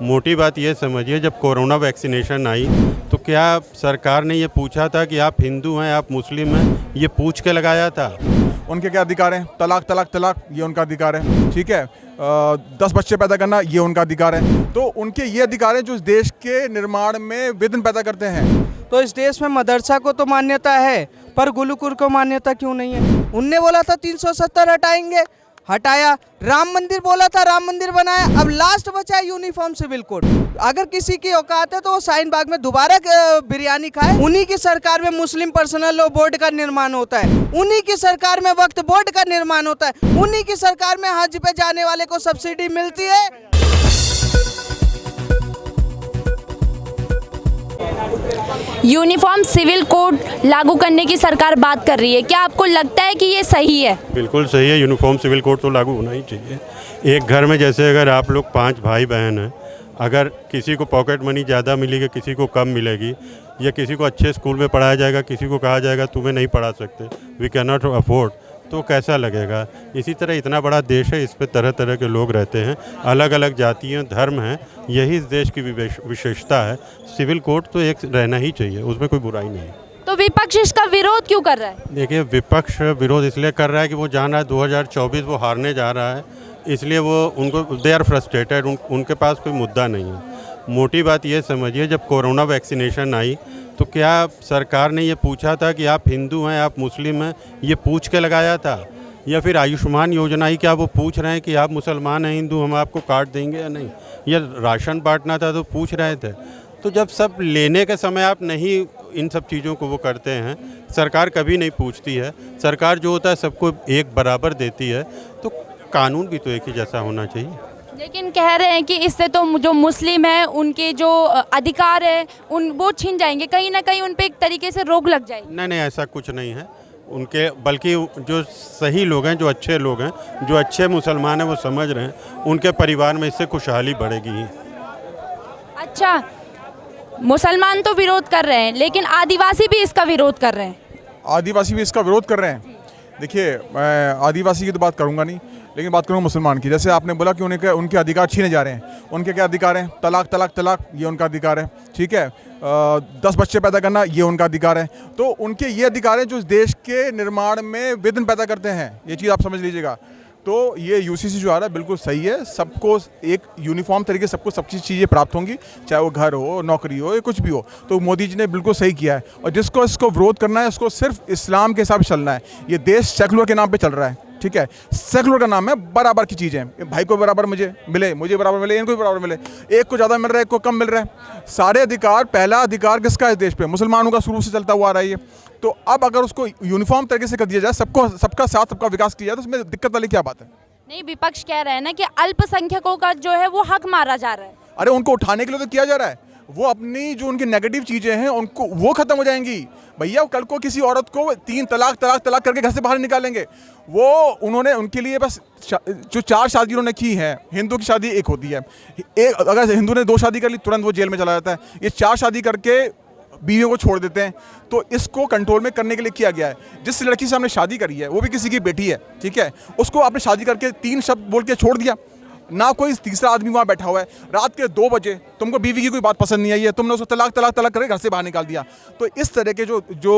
मोटी बात ये समझिए, जब कोरोना वैक्सीनेशन आई तो क्या सरकार ने ये पूछा था कि आप हिंदू हैं, आप मुस्लिम हैं? ये पूछ के लगाया था? उनके क्या अधिकार हैं? तलाक तलाक तलाक ये उनका अधिकार है, ठीक है। 10 बच्चे पैदा करना ये उनका अधिकार है। तो उनके ये अधिकार हैं जो इस देश के निर्माण में विघ्न पैदा करते हैं। तो इस देश में मदरसा को तो मान्यता है, पर गुरुकुल को मान्यता क्यों नहीं है? उनने बोला था 370 हटाएंगे, हटाया। राम मंदिर बोला था, राम मंदिर बनाया। अब लास्ट बचा है यूनिफॉर्म सिविल कोड। अगर किसी की औकात है तो वो शाहीन बाग में दोबारा बिरयानी खाए। उन्हीं की सरकार में मुस्लिम पर्सनल लॉ बोर्ड का निर्माण होता है, उन्हीं की सरकार में वक्फ बोर्ड का निर्माण होता है, उन्हीं की सरकार में हज पे जाने वाले को सब्सिडी मिलती है। यूनिफॉर्म सिविल कोड लागू करने की सरकार बात कर रही है, क्या आपको लगता है कि ये सही है? बिल्कुल सही है, यूनिफॉर्म सिविल कोड तो लागू होना ही चाहिए। एक घर में जैसे अगर आप लोग 5 भाई बहन हैं, अगर किसी को पॉकेट मनी ज़्यादा मिलेगी, किसी को कम मिलेगी, या किसी को अच्छे स्कूल में पढ़ाया जाएगा, किसी को कहा जाएगा तुम्हें नहीं पढ़ा सकते, वी कैन नॉट अफोर्ड, तो कैसा लगेगा? इसी तरह इतना बड़ा देश है, इस पे तरह तरह के लोग रहते हैं, अलग अलग जातियाँ धर्म हैं, यही इस देश की विशेषता है। सिविल कोड तो एक रहना ही चाहिए, उसमें कोई बुराई नहीं है। तो विपक्ष इसका विरोध क्यों कर रहा है? देखिए, विपक्ष विरोध इसलिए कर रहा है कि वो जान रहा है 2024 वो हारने जा रहा है, इसलिए वो उनको दे आर फ्रस्ट्रेटेड, उनके पास कोई मुद्दा नहीं है। मोटी बात ये समझिए, जब कोरोना वैक्सीनेशन आई तो क्या सरकार ने ये पूछा था कि आप हिंदू हैं, आप मुस्लिम हैं? ये पूछ के लगाया था? या फिर आयुष्मान योजना ही क्या वो पूछ रहे हैं कि आप मुसलमान हैं, हिंदू, हम आपको कार्ड देंगे या नहीं? या राशन बांटना था तो पूछ रहे थे? तो जब सब लेने के समय आप नहीं इन सब चीज़ों को वो करते हैं, सरकार कभी नहीं पूछती है। सरकार जो होता है सबको एक बराबर देती है, तो कानून भी तो एक ही जैसा होना चाहिए। लेकिन कह रहे हैं कि इससे तो जो मुस्लिम है उनके जो अधिकार है उन वो छिन जाएंगे, कहीं ना कहीं उन पे एक तरीके से रोक लग जाएगी। नहीं, ऐसा कुछ नहीं है उनके, बल्कि जो सही लोग हैं, जो अच्छे लोग हैं, जो अच्छे मुसलमान हैं, वो समझ रहे हैं उनके परिवार में इससे खुशहाली बढ़ेगी ही। अच्छा, मुसलमान तो विरोध कर रहे हैं, लेकिन आदिवासी भी इसका विरोध कर रहे हैं। आदिवासी भी इसका विरोध कर रहे हैं। देखिए, मैं आदिवासी की तो बात करूंगा नहीं, लेकिन बात करूंगा मुसलमान की। जैसे आपने बोला कि उनके अधिकार छीने जा रहे हैं, उनके क्या अधिकार हैं? तलाक तलाक तलाक ये उनका अधिकार है, ठीक है। 10 बच्चे पैदा करना ये उनका अधिकार है। तो उनके ये अधिकार हैं जो इस देश के निर्माण में विघ्न पैदा करते हैं, ये चीज़ आप समझ लीजिएगा। तो ये यूसीसी जो आ रहा है बिल्कुल सही है, सबको एक यूनिफॉर्म तरीके सबको सब चीज़ें प्राप्त होंगी, चाहे वो घर हो, नौकरी हो, या कुछ भी हो। तो मोदी जी ने बिल्कुल सही किया है। और जिसको इसको विरोध करना है, उसको सिर्फ इस्लाम के हिसाब से चलना है। ये देश सेकुलर के नाम पे चल रहा है, ठीक है। सेकुलर का नाम है बराबर की चीज़ें, भाई को बराबर मुझे बराबर मिले, इनको भी बराबर मिले। एक को ज़्यादा मिल रहा है, एक को कम मिल रहा है। सारे अधिकार, पहला अधिकार किसका है इस देश पे? मुसलमानों का शुरू से चलता हुआ आ रहा है ये। तो अब अगर उसको यूनिफॉर्म तरीके से कर दिया जाए, सबका साथ, सबका विकास किया जाए, तो उसमें दिक्कत वाली क्या बात है? नहीं, विपक्ष कह रहे हैं ना कि अल्पसंख्यकों का जो है वो हक मारा जा रहा है। अरे उनको उठाने के लिए तो किया जा रहा है। वो अपनी जो उनकी नेगेटिव चीज़ें हैं उनको वो खत्म हो जाएंगी। भैया, कल को किसी औरत को 3 तलाक तलाक तलाक करके घर से बाहर निकालेंगे। वो उन्होंने उनके लिए बस जो 4 शादी उन्होंने की है, हिंदू की शादी एक होती है, एक अगर हिंदू ने 2 शादी कर ली तुरंत वो जेल में चला जाता है। ये 4 शादी करके बीवियों को छोड़ देते हैं। तो इसको कंट्रोल में करने के लिए किया गया है। जिस लड़की से हमने शादी करी है वो भी किसी की बेटी है, ठीक है, उसको आपने शादी करके 3 शब्द बोल के छोड़ दिया, ना कोई तीसरा आदमी वहाँ बैठा हुआ है। रात के 2 बजे तुमको बीवी की कोई बात पसंद नहीं आई है, तुमने उसको तलाक तलाक तलाक करके घर से बाहर निकाल दिया। तो इस तरह के जो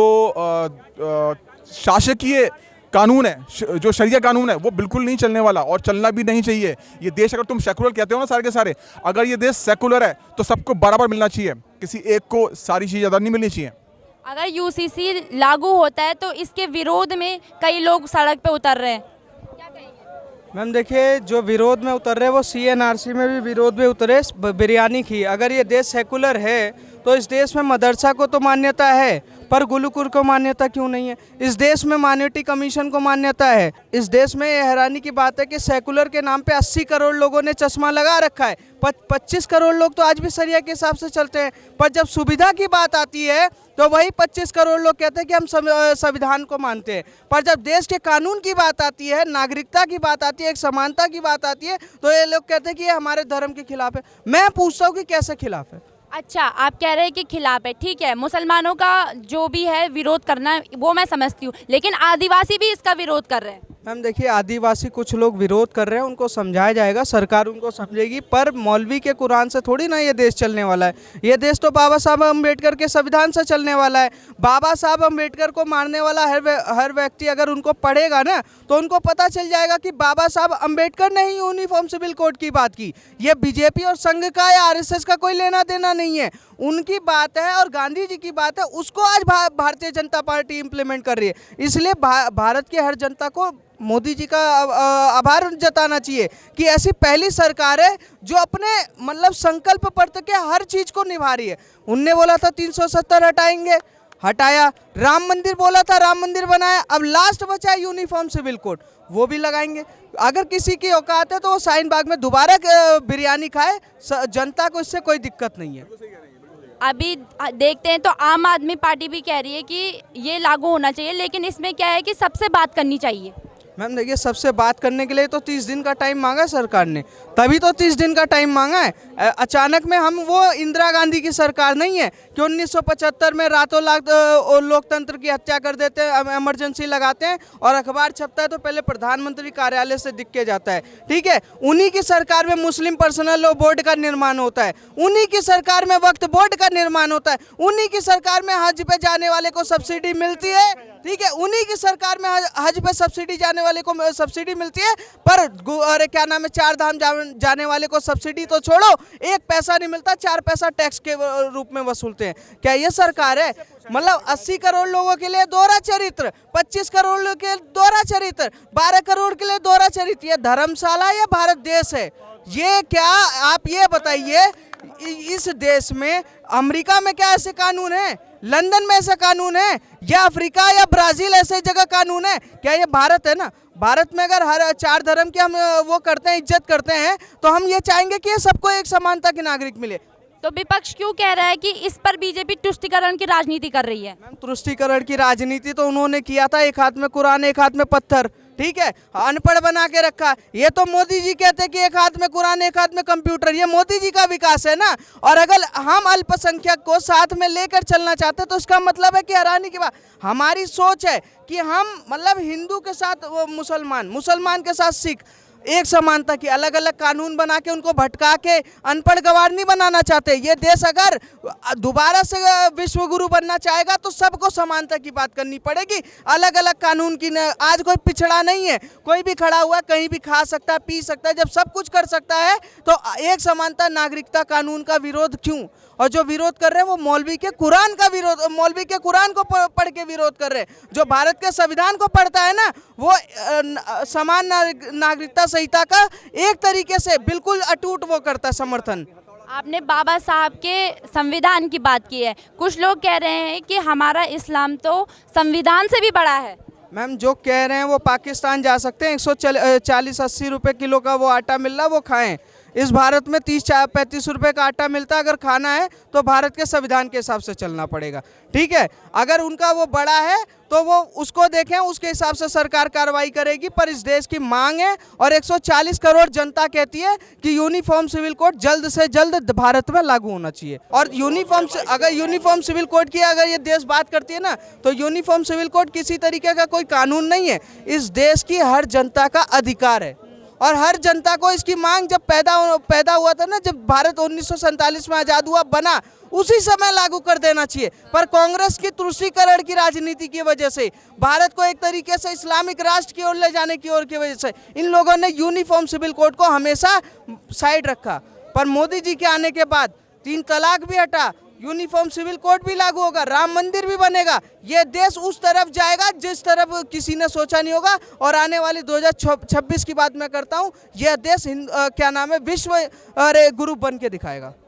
शासकीय कानून है, जो शरिया कानून है, वो बिल्कुल नहीं चलने वाला और चलना भी नहीं चाहिए। ये देश, अगर तुम सेकुलर कहते हो ना सारे के सारे, अगर ये देश सेकुलर है तो सबको बराबर मिलना चाहिए, किसी एक को सारी चीज़ ज़्यादा नहीं मिलनी चाहिए। अगर यूसीसी लागू होता है तो इसके विरोध में कई लोग सड़क पे उतर रहे हैं, क्या कहेंगे? मैम देखिए, जो विरोध में उतर रहे वो CNRC में भी विरोध में उतरे बिरयानी की। अगर ये देश सेकुलर है तो इस देश में मदरसा को तो मान्यता है, पर गुरुकुल को मान्यता क्यों नहीं है? इस देश में माइनॉरिटी कमीशन को मान्यता है। इस देश में ये हैरानी की बात है कि सेकुलर के नाम पे 80 करोड़ लोगों ने चश्मा लगा रखा है। 25 करोड़ लोग तो आज भी शरिया के हिसाब से चलते हैं, पर जब सुविधा की बात आती है तो वही 25 करोड़ लोग कहते हैं कि हम संविधान को मानते हैं। पर जब देश के कानून की बात आती है, नागरिकता की बात आती है, एक समानता की बात आती है, तो ये लोग कहते हैं कि ये हमारे धर्म के खिलाफ है। मैं पूछता हूँ कि कैसे खिलाफ है? अच्छा, आप कह रहे हैं कि खिलाफ है, ठीक है, मुसलमानों का जो भी है विरोध करना वो मैं समझती हूँ, लेकिन आदिवासी भी इसका विरोध कर रहे हैं। मैम देखिए, आदिवासी कुछ लोग विरोध कर रहे हैं, उनको समझाया जाएगा, सरकार उनको समझेगी, पर मौलवी के कुरान से थोड़ी ना ये देश चलने वाला है। ये देश तो बाबा साहब अम्बेडकर के संविधान से चलने वाला है। बाबा साहब अम्बेडकर को मारने वाला हर व्यक्ति अगर उनको पढ़ेगा ना, तो उनको पता चल जाएगा कि बाबा साहब अम्बेडकर ने ही यूनिफॉर्म सिविल कोड की बात की। ये बीजेपी और संघ का या आरएसएस का कोई लेना देना नहीं है, उनकी बात है और गांधी जी की बात है, उसको आज भारतीय जनता पार्टी इम्प्लीमेंट कर रही है। इसलिए भारत के हर जनता को मोदी जी का आभार जताना चाहिए कि ऐसी पहली सरकार है जो अपने मतलब संकल्प पत्र के हर चीज़ को निभा रही है। उनने बोला था 370 हटाएंगे, हटाया। राम मंदिर बोला था, राम मंदिर बनाया। अब लास्ट बचा है यूनिफॉर्म सिविल कोड, वो भी लगाएंगे। अगर किसी की औकात है तो वो शाहीन बाग में दोबारा बिरयानी खाए, जनता को इससे कोई दिक्कत नहीं है। अभी देखते हैं तो आम आदमी पार्टी भी कह रही है कि ये लागू होना चाहिए, लेकिन इसमें क्या है कि सबसे बात करनी चाहिए। मैम देखिए, सबसे बात करने के लिए तो 30 दिन का टाइम मांगा है सरकार ने, तभी तो 30 दिन का टाइम मांगा है। अचानक में हम वो इंदिरा गांधी की सरकार नहीं है कि 1975 में रातों रात लोकतंत्र की हत्या कर देते हैं, इमरजेंसी लगाते हैं और अखबार छपता है तो पहले प्रधानमंत्री कार्यालय से दिख के जाता है। ठीक है, उन्हीं की सरकार में मुस्लिम पर्सनल लॉ बोर्ड का निर्माण होता है, उन्हीं की सरकार में वक्फ बोर्ड का निर्माण होता है, उन्हीं की सरकार में हज पे जाने वाले को सब्सिडी मिलती है। ठीक है, उन्हीं की सरकार में हज पे सब्सिडी जाने वाले को सब्सिडी मिलती है, पर अरे क्या नाम है, 4 धाम जाने वाले को सब्सिडी तो छोड़ो, 1 पैसा नहीं मिलता, 4 पैसा टैक्स के रूप में वसूलते हैं। क्या ये सरकार है? मतलब 80 करोड़ लोगों के लिए दोहरा चरित्र, 25 करोड़ लोगों के लिए दोहरा चरित्र, 12 करोड़ के लिए दोहरा चरित्र। ये धर्मशाला या भारत देश है? ये क्या, आप ये बताइए, इस देश में अमेरिका में क्या ऐसे कानून है? लंदन में ऐसा कानून है? या अफ्रीका या ब्राजील ऐसे जगह कानून है? क्या ये भारत है ना? भारत में अगर हर 4 धर्म की हम वो करते हैं, इज्जत करते हैं, तो हम ये चाहेंगे कि सबको एक समानता के नागरिक मिले। तो विपक्ष क्यों कह रहा है कि इस पर बीजेपी तुष्टीकरण की राजनीति कर रही है? मैम तुष्टीकरण की राजनीति तो उन्होंने किया था, एक हाथ में कुरान एक हाथ में पत्थर। ठीक है, अनपढ़ बना के रखा। ये तो मोदी जी कहते हैं कि एक हाथ में कुरान एक हाथ में कंप्यूटर, ये मोदी जी का विकास है ना। और अगर हम अल्पसंख्यक को साथ में लेकर चलना चाहते हैं तो इसका मतलब है कि हैरानी की बात, हमारी सोच है कि हम मतलब हिंदू के साथ मुसलमान, मुसलमान के साथ सिख, एक समानता की, अलग अलग कानून बना के उनको भटका के अनपढ़ गवार नहीं बनाना चाहते। ये देश अगर दोबारा से विश्व गुरु बनना चाहेगा तो सबको समानता की बात करनी पड़ेगी, अलग अलग कानून की। आज कोई पिछड़ा नहीं है, कोई भी खड़ा हुआ कहीं भी खा सकता है, पी सकता है। जब सब कुछ कर सकता है तो एक समानता नागरिकता कानून का विरोध क्यों? और जो विरोध कर रहे हैं वो मौलवी के कुरान का विरोध, मौलवी के कुरान को पढ़ के विरोध कर रहे हैं। जो भारत के संविधान को पढ़ता है ना, वो समान नागरिकता संहिता का एक तरीके से बिल्कुल अटूट वो करता है समर्थन। आपने बाबा साहब के संविधान की बात की है, कुछ लोग कह रहे हैं कि हमारा इस्लाम तो संविधान से भी बड़ा है। मैम जो कह रहे हैं वो पाकिस्तान जा सकते हैं, 140-80 रुपये किलो का वो आटा मिल रहा, वो खाएं। इस भारत में 30-35 रुपये का आटा मिलता है, अगर खाना है तो भारत के संविधान के हिसाब से चलना पड़ेगा। ठीक है, अगर उनका वो बड़ा है तो वो उसको देखें, उसके हिसाब से सरकार कार्रवाई करेगी। पर इस देश की मांग है और 140 करोड़ जनता कहती है कि यूनिफॉर्म सिविल कोड जल्द से जल्द भारत में लागू होना चाहिए। और अगर यूनिफॉर्म सिविल कोड की अगर ये देश बात करती है ना, तो यूनिफॉर्म सिविल कोड किसी तरीके का कोई कानून नहीं है, इस देश की हर जनता का अधिकार है। और हर जनता को इसकी मांग जब पैदा हुआ था ना, जब भारत 1947 में आज़ाद हुआ बना, उसी समय लागू कर देना चाहिए। पर कांग्रेस की तुष्टीकरण की राजनीति की वजह से, भारत को एक तरीके से इस्लामिक राष्ट्र की ओर ले जाने की ओर की वजह से इन लोगों ने यूनिफॉर्म सिविल कोड को हमेशा साइड रखा। पर मोदी जी के आने के बाद 3 तलाक भी हटा, यूनिफॉर्म सिविल कोड भी लागू होगा, राम मंदिर भी बनेगा। ये देश उस तरफ जाएगा जिस तरफ किसी ने सोचा नहीं होगा। और आने वाली 2026 की बात मैं करता हूँ, यह देश क्या नाम है, विश्व गुरु बन के दिखाएगा।